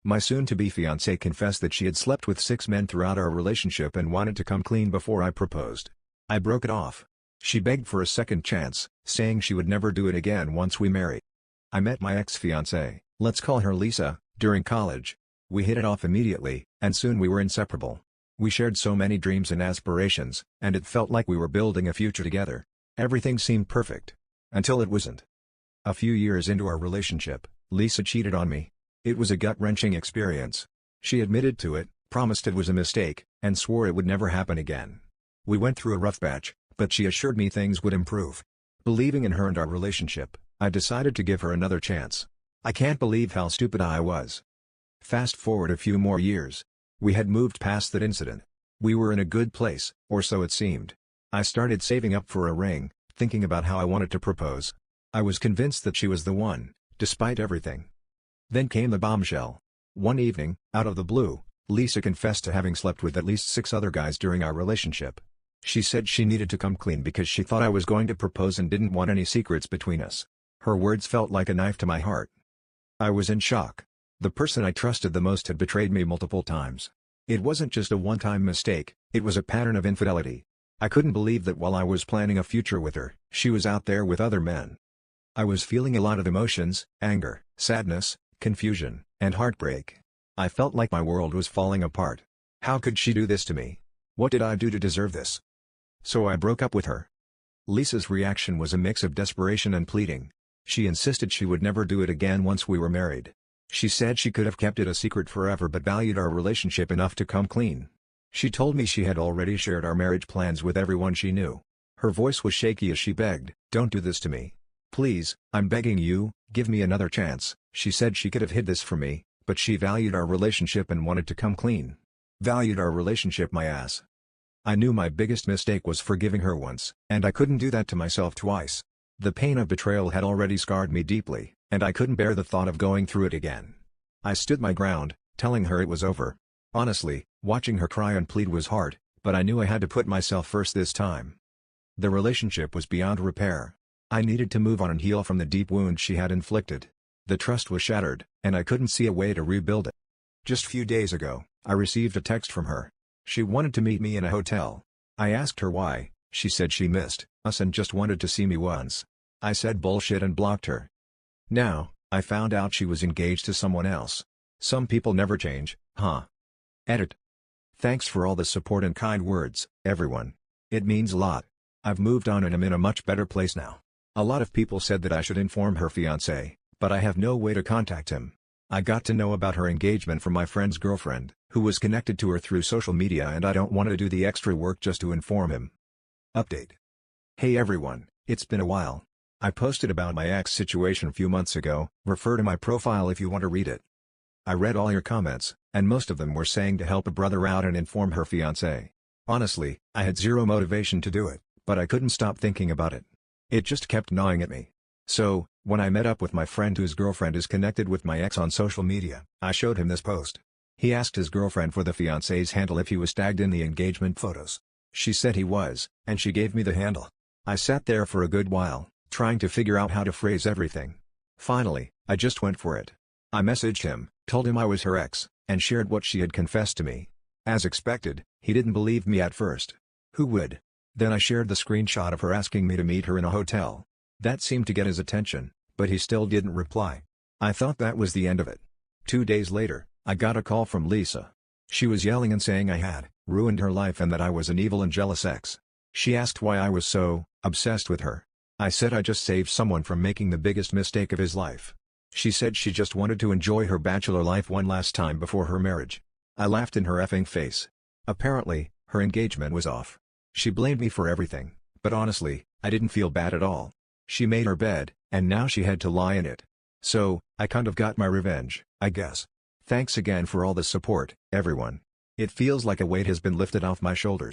My soon-to-be fiancée confessed that she had slept with 6 men throughout our relationship and wanted to come clean before I proposed. I broke it off. She begged for a second chance, saying she would never do it again once we married. I met my ex-fiancée, let's call her Lisa, during college. We hit it off immediately, and soon we were inseparable. We shared so many dreams and aspirations, and it felt like we were building a future together. Everything seemed perfect. Until it wasn't. A few years into our relationship, Lisa cheated on me. It was a gut-wrenching experience. She admitted to it, promised it was a mistake, and swore it would never happen again. We went through a rough patch, but she assured me things would improve. Believing in her and our relationship, I decided to give her another chance. I can't believe how stupid I was. Fast forward a few more years. We had moved past that incident. We were in a good place, or so it seemed. I started saving up for a ring, thinking about how I wanted to propose. I was convinced that she was the one, despite everything. Then came the bombshell. One evening, out of the blue, Lisa confessed to having slept with at least 6 other guys during our relationship. She said she needed to come clean because she thought I was going to propose and didn't want any secrets between us. Her words felt like a knife to my heart. I was in shock. The person I trusted the most had betrayed me multiple times. It wasn't just a one-time mistake, it was a pattern of infidelity. I couldn't believe that while I was planning a future with her, she was out there with other men. I was feeling a lot of emotions, anger, sadness, confusion, and heartbreak. I felt like my world was falling apart. How could she do this to me? What did I do to deserve this? So I broke up with her. Lisa's reaction was a mix of desperation and pleading. She insisted she would never do it again once we were married. She said she could have kept it a secret forever but valued our relationship enough to come clean. She told me she had already shared our marriage plans with everyone she knew. Her voice was shaky as she begged, "Don't do this to me. Please, I'm begging you, give me another chance." She said she could have hid this from me, but she valued our relationship and wanted to come clean. Valued our relationship, my ass. I knew my biggest mistake was forgiving her once, and I couldn't do that to myself twice. The pain of betrayal had already scarred me deeply, and I couldn't bear the thought of going through it again. I stood my ground, telling her it was over. Honestly, watching her cry and plead was hard, but I knew I had to put myself first this time. The relationship was beyond repair. I needed to move on and heal from the deep wound she had inflicted. The trust was shattered, and I couldn't see a way to rebuild it. Just a few days ago, I received a text from her. She wanted to meet me in a hotel. I asked her why. She said she missed us and just wanted to see me once. I said bullshit and blocked her. Now, I found out she was engaged to someone else. Some people never change, huh? Edit. Thanks for all the support and kind words, everyone. It means a lot. I've moved on and am in a much better place now. A lot of people said that I should inform her fiancé, but I have no way to contact him. I got to know about her engagement from my friend's girlfriend, who was connected to her through social media, and I don't want to do the extra work just to inform him. Update. Hey everyone, it's been a while. I posted about my ex situation a few months ago, refer to my profile if you want to read it. I read all your comments, and most of them were saying to help a brother out and inform her fiancé. Honestly, I had zero motivation to do it, but I couldn't stop thinking about it. It just kept gnawing at me. So, when I met up with my friend whose girlfriend is connected with my ex on social media, I showed him this post. He asked his girlfriend for the fiancé's handle if he was tagged in the engagement photos. She said he was, and she gave me the handle. I sat there for a good while, trying to figure out how to phrase everything. Finally, I just went for it. I messaged him, told him I was her ex, and shared what she had confessed to me. As expected, he didn't believe me at first. Who would? Then I shared the screenshot of her asking me to meet her in a hotel. That seemed to get his attention, but he still didn't reply. I thought that was the end of it. 2 days later, I got a call from Lisa. She was yelling and saying I had ruined her life and that I was an evil and jealous ex. She asked why I was so obsessed with her. I said I just saved someone from making the biggest mistake of his life. She said she just wanted to enjoy her bachelor life one last time before her marriage. I laughed in her effing face. Apparently, her engagement was off. She blamed me for everything, but honestly, I didn't feel bad at all. She made her bed, and now she had to lie in it. So, I kind of got my revenge, I guess. Thanks again for all the support, everyone. It feels like a weight has been lifted off my shoulders.